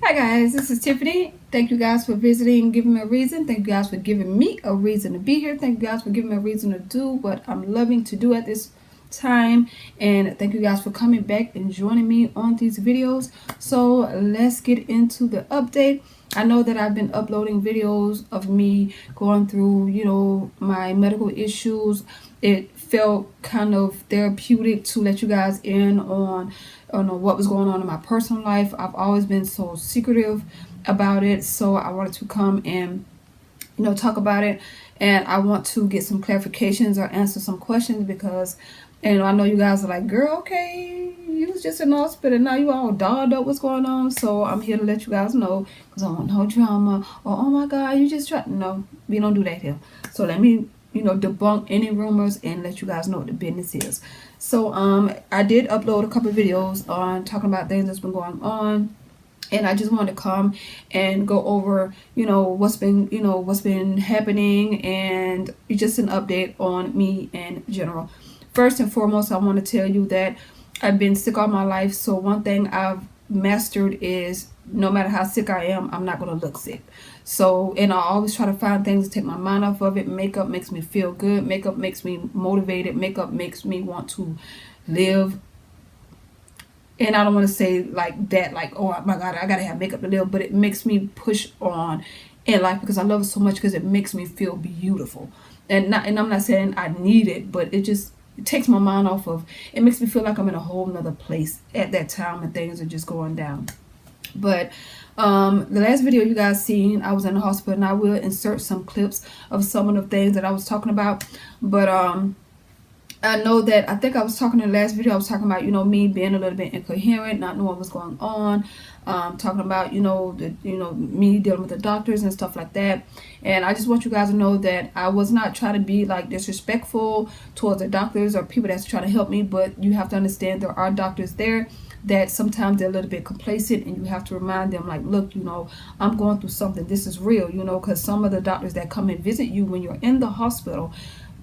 Hi guys, this is Tiffany. Thank you guys for visiting, giving me a reason. Thank you guys for giving me a reason to be here. Thank you guys for giving me a reason to do what I'm loving to do at this time. And thank you guys for coming back and joining me on these videos. So let's get into the update. I know that I've been uploading videos of me going through, my medical issues. It felt kind of therapeutic to let you guys in on what was going on in my personal life. I've always been so secretive about it, so I wanted to come and talk about it, and I want to get some clarifications or answer some questions because I know you guys are like, girl, okay, you was just in the hospital, now you all dolled up, what's going on? So I'm here to let you guys know because I want no drama or oh my god, you just try. No, we don't do that here. So let me debunk any rumors and let you guys know what the business is. So I did upload a couple of videos on talking about things that's been going on, and I just wanted to come and go over what's been happening and just an update on me in general. First and foremost, I want to tell you that I've been sick all my life, so one thing I've mastered is no matter how sick I am, I'm not going to look sick. So, and I always try to find things to take my mind off of it. Makeup makes me feel good. Makeup makes me motivated. Makeup makes me want to live. And I don't want to say like that, like, oh my God, I got to have makeup to live. But it makes me push on in life because I love it so much because it makes me feel beautiful. And I'm not saying I need it, but it takes my mind off of, it makes me feel like I'm in a whole nother place at that time and things are just going down. But the last video you guys seen, I was in the hospital, and I will insert some clips of some of the things that I was talking about. But I know that I think I was talking in the last video, I was talking about me being a little bit incoherent, not knowing what's going on, talking about me dealing with the doctors and stuff like that. And I just want you guys to know that I was not trying to be like disrespectful towards the doctors or people that's trying to help me, but you have to understand there are doctors there that sometimes they're a little bit complacent, and you have to remind them like, look, I'm going through something, this is real, because some of the doctors that come and visit you when you're in the hospital,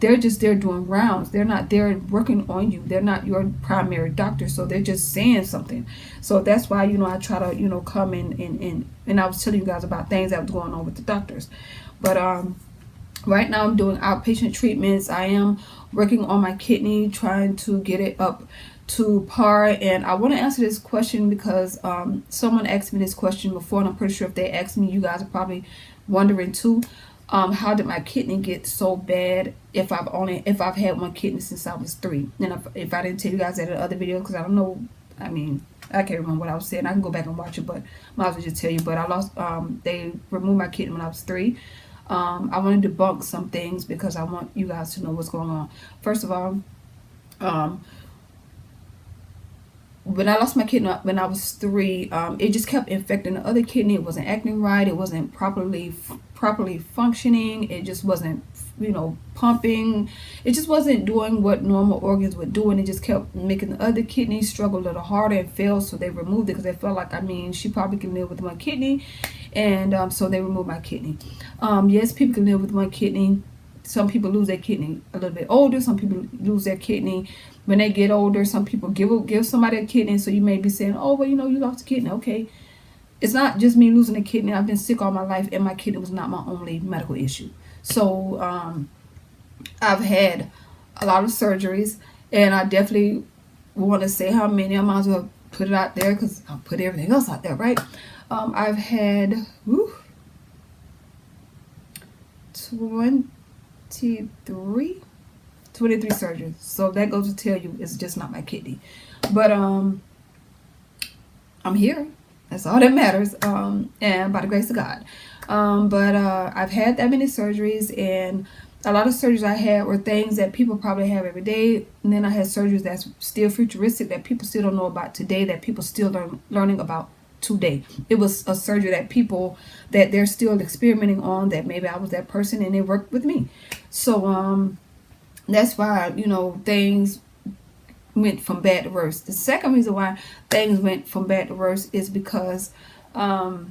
they're just there doing rounds. They're not there working on you. They're not your primary doctor, so they're just saying something. So that's why I try to come in and I was telling you guys about things that was going on with the doctors. But right now I'm doing outpatient treatments. I am working on my kidney, trying to get it up to par. And I want to answer this question because someone asked me this question before, and I'm pretty sure if they asked me, you guys are probably wondering too. How did my kidney get so bad if I've had one kidney since I was 3? And if I didn't tell you guys that in the other video, because I don't know, I mean, I can't remember what I was saying. I can go back and watch it, but might as well just tell you. But I lost, they removed my kidney when I was 3. I want to debunk some things because I want you guys to know what's going on. First of all, when I lost my kidney when I was 3, it just kept infecting the other kidney. It wasn't acting right. It wasn't properly functioning. It just wasn't, pumping. It just wasn't doing what normal organs would do, and it just kept making the other kidney struggle a little harder and fail. So they removed it because they felt like, she probably can live with one kidney, and so they removed my kidney. Yes, people can live with one kidney. Some people lose their kidney a little bit older. Some people lose their kidney when they get older. Some people give somebody a kidney. So you may be saying, oh, well, you lost a kidney. Okay. It's not just me losing a kidney. I've been sick all my life, and my kidney was not my only medical issue. So I've had a lot of surgeries, and I definitely want to say how many. I might as well put it out there because I'll put everything else out there, right? I've had 23 surgeries. So that goes to tell you it's just not my kidney. But I'm here. That's all that matters. And by the grace of God. But I've had that many surgeries, and a lot of surgeries I had were things that people probably have every day. And then I had surgeries that's still futuristic that people still don't know about today, that people still learning about today. It was a surgery that they're still experimenting on, that maybe I was that person and they worked with me. So that's why things went from bad to worse. The second reason why things went from bad to worse is because how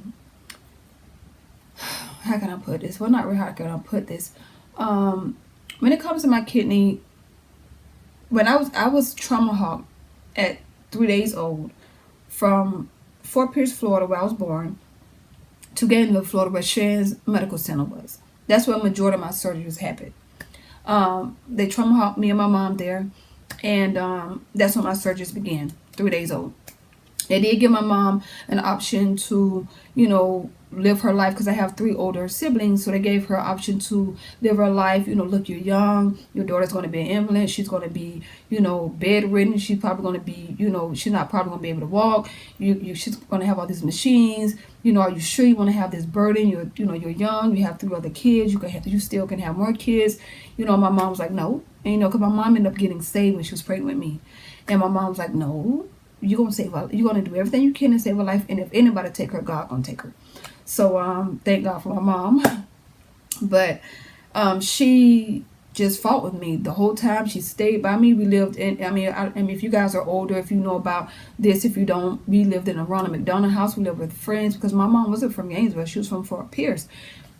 can I put this? Well, not really how can I put this. When it comes to my kidney, when I was trauma hawk at 3 days old from Fort Pierce, Florida, where I was born, to Gainesville, Florida, where Shands Medical Center was. That's where the majority of my surgeries happened. They trauma me and my mom there, and that's when my surgeries began, 3 days old. They did give my mom an option to, live her life because I have 3 older siblings. So they gave her an option to live her life. Look, you're young. Your daughter's going to be an invalid. She's going to be, bedridden. She's probably going to be, she's not probably going to be able to walk. She's going to have all these machines. Are you sure you want to have this burden? You're young. You have 3 other kids. You still can have more kids. My mom was like, no. And, because my mom ended up getting saved when she was pregnant with me. And my mom was like, no. You're gonna save her. You're gonna do everything you can to save her life, and if anybody take her, God gonna take her. So thank God for my mom. But she just fought with me the whole time. She stayed by me. We lived in. I mean, if you guys are older, if you know about this, if you don't, we lived in a Ronald McDonald house. We lived with friends because my mom wasn't from Gainesville. She was from Fort Pierce.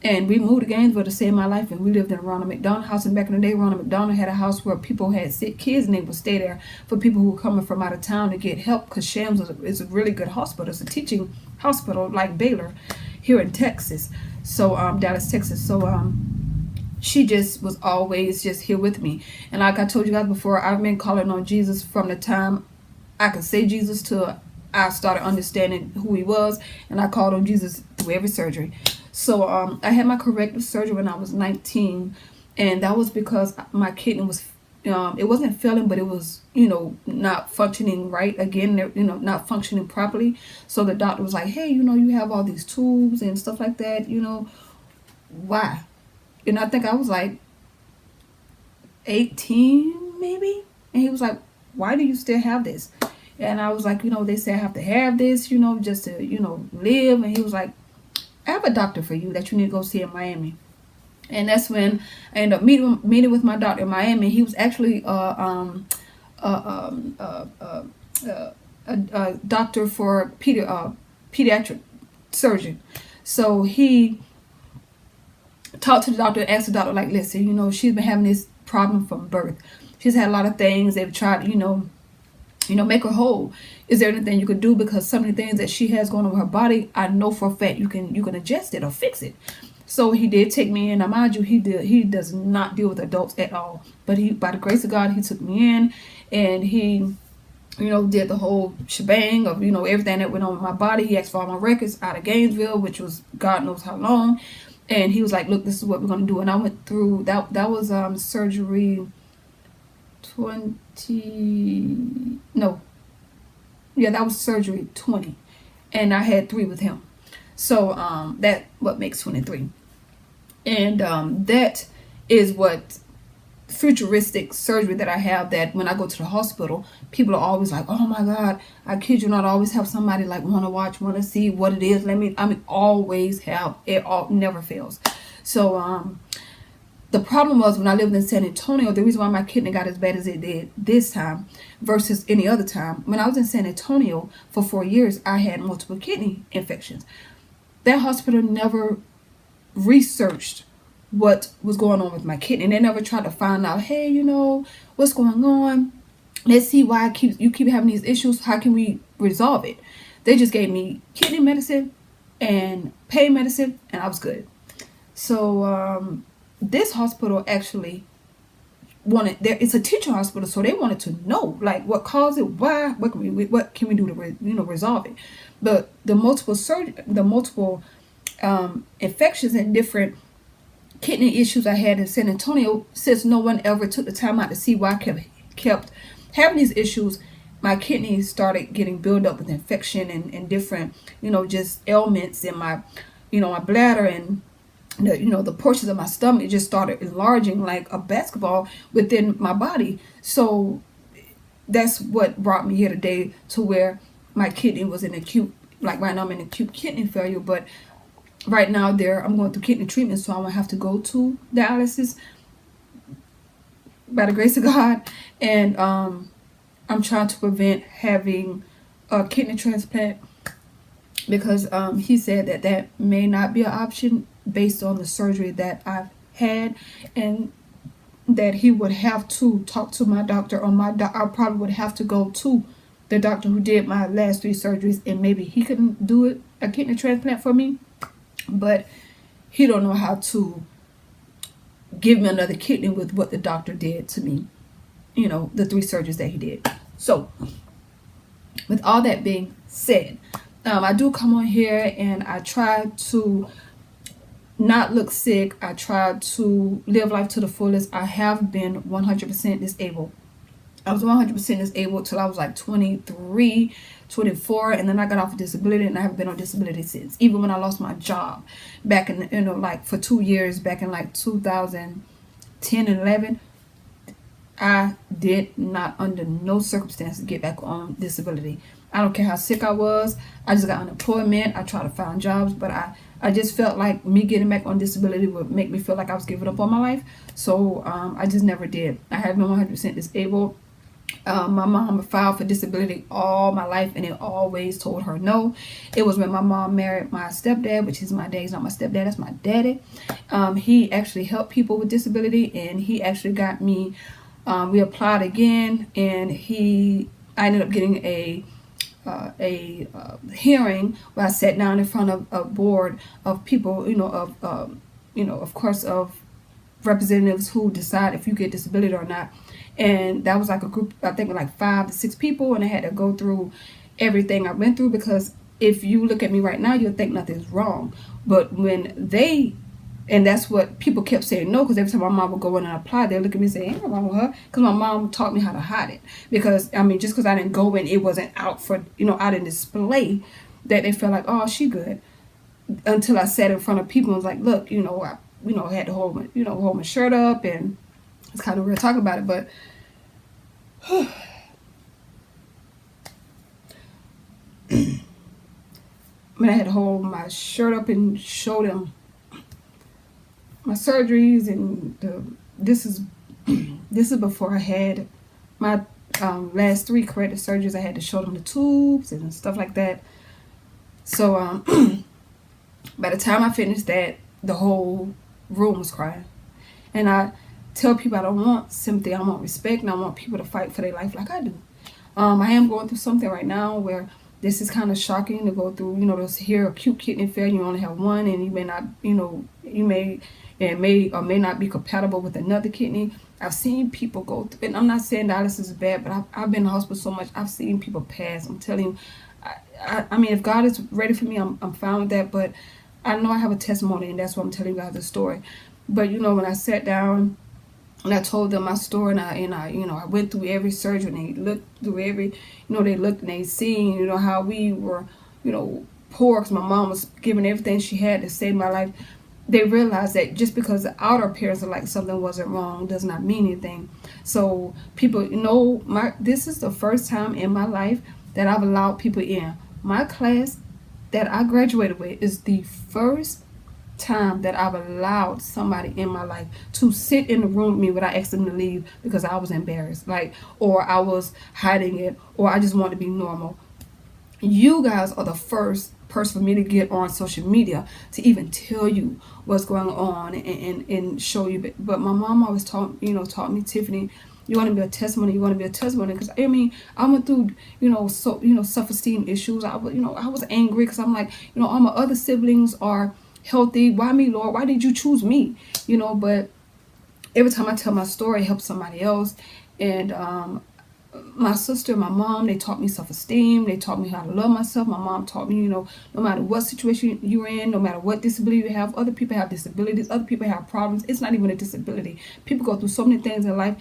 And we moved to Gainesville to save my life, and we lived in a Ronald McDonald house. And back in the day, Ronald McDonald had a house where people had sick kids, and they would stay there for people who were coming from out of town to get help. Because Shams is a really good hospital. It's a teaching hospital like Baylor here in Texas. So Dallas, Texas. So she just was always just here with me. And like I told you guys before, I've been calling on Jesus from the time I could say Jesus till I started understanding who he was. And I called on Jesus through every surgery. So I had my corrective surgery when I was 19, and that was because my kidney was, it wasn't failing, but it was, not functioning right again, not functioning properly. So the doctor was like, hey, you have all these tubes and stuff like that, why? And I think I was like 18 maybe, and he was like, why do you still have this? And I was like, they say I have to have this, just to, live. And he was like, I have a doctor for you that you need to go see in Miami. And that's when I ended up meeting with my doctor in Miami. He was actually a doctor for pediatric surgeon. So he talked to the doctor and asked the doctor, like, listen, she's been having this problem from birth. She's had a lot of things. They've tried, make her whole. Is there anything you could do? Because some of the things that she has going on with her body, I know for a fact you can adjust it or fix it. So he did take me in. Now, mind you, he does not deal with adults at all. But by the grace of God, he took me in, and he, did the whole shebang of, everything that went on with my body. He asked for all my records out of Gainesville, which was God knows how long. And he was like, look, this is what we're going to do. And I went through, that was surgery that was surgery 20, and I had 3 with him. So that what makes 23. And that is what futuristic surgery that I have, that when I go to the hospital, people are always like, oh my God, I kid you not, I always have somebody like want to watch, want to see what it is. Always have it, never fails. So the problem was when I lived in San Antonio, the reason why my kidney got as bad as it did this time versus any other time, when I was in San Antonio for 4 years, I had multiple kidney infections. That hospital never researched what was going on with my kidney. They never tried to find out, hey, what's going on? Let's see why you keep having these issues. How can we resolve it? They just gave me kidney medicine and pain medicine, and I was good. So this hospital actually it's a teaching hospital, so they wanted to know like what caused it, why, what can we do to resolve it. But the multiple infections and different kidney issues I had in San Antonio, since no one ever took the time out to see why I kept having these issues, my kidneys started getting built up with infection and different just ailments in my my bladder, and the portions of my stomach just started enlarging like a basketball within my body. So that's what brought me here today, to where my kidney was in acute, like right now I'm in acute kidney failure. But right now I'm going through kidney treatment, so I won't have to go to dialysis by the grace of God. And I'm trying to prevent having a kidney transplant, because he said that may not be an option based on the surgery that I've had, and that he would have to talk to my doctor, or I probably would have to go to the doctor who did my last 3 surgeries, and maybe he couldn't do it, a kidney transplant for me, but he don't know how to give me another kidney with what the doctor did to me, the 3 surgeries that he did. So with all that being said, I do come on here and I try to not look sick. I try to live life to the fullest. I have been 100% disabled. I was 100% disabled till I was like 23, 24, and then I got off of disability, and I haven't been on disability since. Even when I lost my job back in, like for 2 years, back in like 2010 and 11, I did not under no circumstances get back on disability. I don't care how sick I was. I just got unemployment. I tried to find jobs, but I just felt like me getting back on disability would make me feel like I was giving up on my life. So I just never did. I have been 100% disabled. My mom filed for disability all my life, and it always told her no. It was when my mom married my stepdad, which is my dad. He's not my stepdad, that's my daddy. He actually helped people with disability, and he actually got me, we applied again, and I ended up getting a hearing where I sat down in front of a board of people, of course, of representatives who decide if you get disability or not. And that was like a group, I think like 5 to 6 people, and I had to go through everything I went through, because if you look at me right now, you'll think nothing's wrong. But and that's what people kept saying no, because every time my mom would go in and apply, they'd look at me and say, ain't nothing wrong with her, because my mom taught me how to hide it. Because, just because I didn't go in, it wasn't out for, out in display, that they felt like, oh, she good. Until I sat in front of people and was like, look, I had to hold my shirt up, and it's kind of weird talking about it, but I had to hold my shirt up and show them my surgeries, and this is before I had my last 3 corrective surgeries. I had to show them the tubes and stuff like that. So by the time I finished that, the whole room was crying. And I tell people I don't want sympathy, I want respect, and I want people to fight for their life like I do. I am going through something right now where this is kind of shocking to go through, to hear acute kidney failure. You only have one, and you may not, it may or may not be compatible with another kidney. I've seen people go through, and I'm not saying dialysis is bad, but I've been in the hospital so much, I've seen people pass. I'm telling you, if God is ready for me, I'm fine with that, but I know I have a testimony, and that's why I'm telling you guys the story. But when I sat down and I told them my story, and I went through every surgery, and they looked through every, they looked and they seen, how we were, poor, because my mom was giving everything she had to save my life. They realized that just because the outer appearance of like something wasn't wrong does not mean anything. So people, this is the first time in my life that I've allowed people in. My class that I graduated with is the first time that I've allowed somebody in my life to sit in the room with me without asking them to leave because I was embarrassed, or I was hiding it, or I just wanted to be normal. You guys are the first person for me to get on social media to even tell you what's going on and show you. But my mom always taught me, Tiffany, you want to be a testimony. You want to be a testimony, because I went through self-esteem issues. I was angry because I'm like, all my other siblings are healthy. Why me, Lord? Why did you choose me? But every time I tell my story, it helps somebody else. And my sister, my mom, they taught me self-esteem. They taught me how to love myself. My mom taught me, no matter what situation you're in, no matter what disability you have, other people have disabilities, other people have problems. It's not even a disability. People go through so many things in life.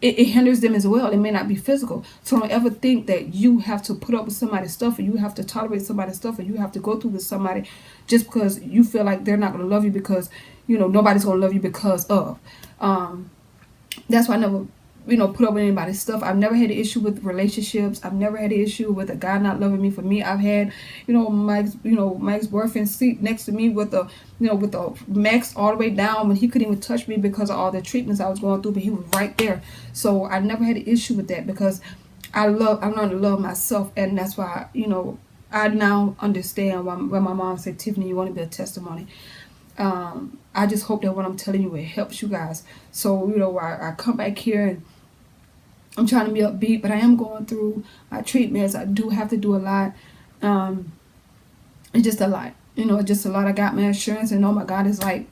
It hinders them as well. It may not be physical. So don't ever think that you have to put up with somebody's stuff, or you have to tolerate somebody's stuff, or you have to go through with somebody just because you feel like they're not going to love you, because, nobody's going to love you because of. That's why I never, put up with anybody's stuff. I've never had an issue with relationships. I've never had an issue with a guy not loving me for me. I've had, my ex-boyfriend sleep next to me with the max all the way down when he couldn't even touch me because of all the treatments I was going through, but he was right there. So I never had an issue with that, because I learned to love myself, and that's why, I now understand why when my mom said, Tiffany, you want to be a testimony. I just hope that what I'm telling you, it helps you guys. So, I come back here, and I'm trying to be upbeat, but I am going through my treatments. I do have to do a lot. It's just a lot. Just a lot. I got my insurance, and oh my God, it's like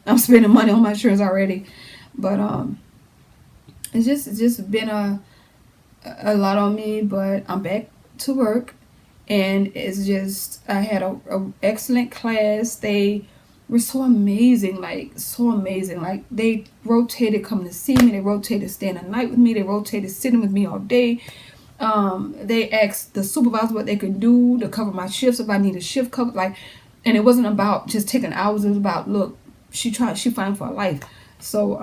I'm spending money on my insurance already. But it's just been a lot on me. But I'm back to work, and it's just I had a excellent class. They were so amazing, like so amazing. Like they rotated coming to see me. They rotated staying the night with me. They rotated sitting with me all day. They asked the supervisor what they could do to cover my shifts if I need a shift covered. Like, and it wasn't about just taking hours. It was about, look, she fighting for her life. So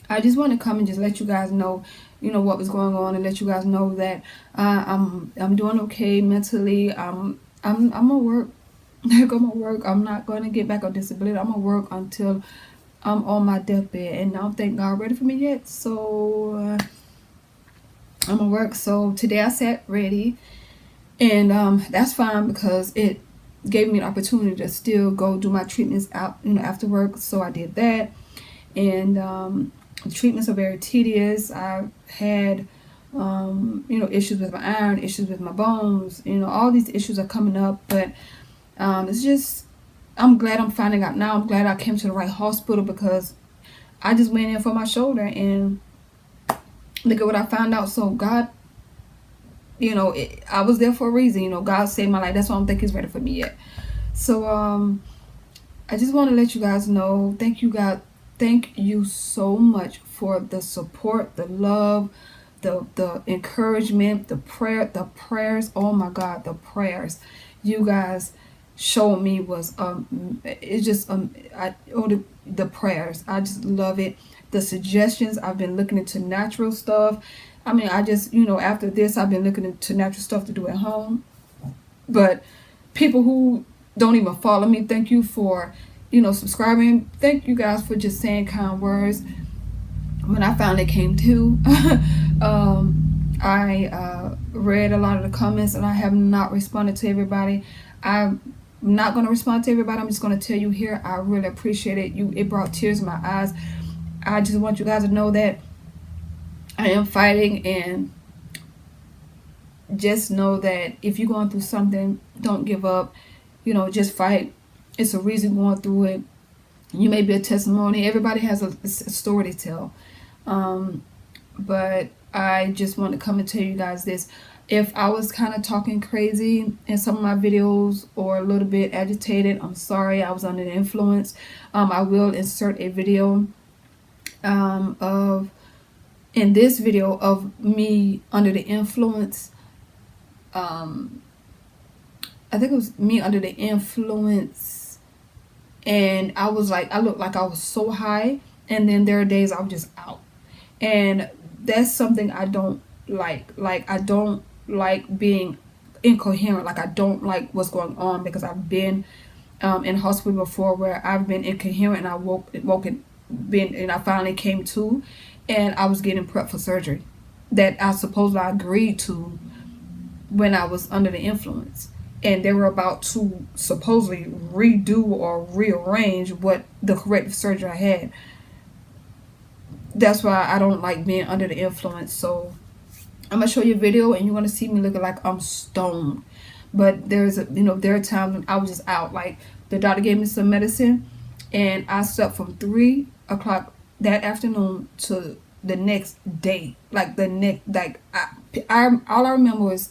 I just want to come and just let you guys know, what was going on, and let you guys know that I'm doing okay mentally. I'm gonna work. I'm gonna work. I'm not gonna get back on disability. I'm gonna work until I'm on my deathbed, and I don't think God ready for me yet. So I'm gonna work. So today I sat ready, and that's fine because it gave me an opportunity to still go do my treatments out, after work. So I did that, and the treatments are very tedious. I've had issues with my iron, issues with my bones. All these issues are coming up, but it's just, I'm glad I'm finding out now. I'm glad I came to the right hospital because I just went in for my shoulder, and look at what I found out. So God, I was there for a reason. God saved my life. That's why I don't think He's ready for me yet. So I just want to let you guys know, thank you, God. Thank you so much for the support, the love, the encouragement, the prayers. Oh my God, the prayers you guys showed me was it's just the prayers. I just love it. The suggestions. I've been looking into natural stuff. I mean, I just, after this, I've been looking into natural stuff to do at home. But people who don't even follow me, thank you for, subscribing. Thank you guys for just saying kind words. When I finally came to, I read a lot of the comments, and I have not responded to everybody. I'm not going to respond to everybody. I'm just going to tell you here, I really appreciate it. It brought tears in my eyes. I just want you guys to know that I am fighting, and just know that if you're going through something, don't give up. Just fight. It's a reason going through it. You may be a testimony. Everybody has a story to tell. But I just want to come and tell you guys this. If I was kind of talking crazy in some of my videos or a little bit agitated, I'm sorry. I was under the influence. I will insert a video in this video of me under the influence. I think it was me under the influence, and I looked like I was so high, and then there are days I was just out, and that's something I don't like. I don't like being incoherent. I don't like what's going on, because I've been in hospital before where I've been incoherent, and I and I finally came to, and I was getting prepped for surgery that I supposedly agreed to when I was under the influence, and they were about to supposedly redo or rearrange what the corrective surgery I had. That's why I don't like being under the influence. So I'm gonna show you a video, and you're gonna see me looking like I'm stoned. But there are times when I was just out. Like, the doctor gave me some medicine, and I slept from 3 o'clock that afternoon to the next day. All I remember was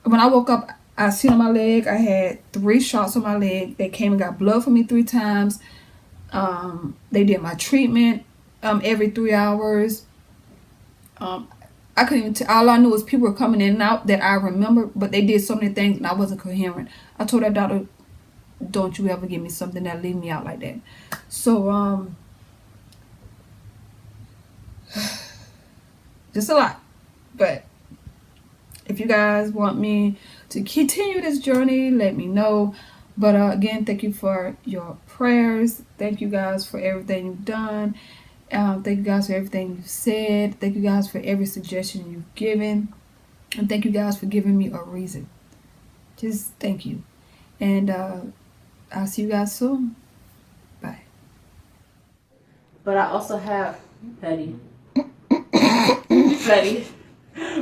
when I woke up, I seen on my leg, I had 3 shots on my leg. They came and got blood for me 3 times. They did my treatment every 3 hours. I couldn't even all I knew was people were coming in and out that I remember, but they did so many things and I wasn't coherent. I told that doctor, don't you ever give me something that leave me out like that. So just a lot. But if you guys want me to continue this journey, let me know. But again, thank you for your prayers. Thank you guys for everything you've done. Thank you guys for everything you've said. Thank you guys for every suggestion you've given. And thank you guys for giving me a reason. Just thank you. And I'll see you guys soon. Bye. But I also have, Petty. Betty.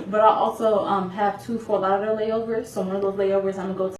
But I also have 2 Fort Lauderdale layovers. So one of those layovers, I'm gonna go to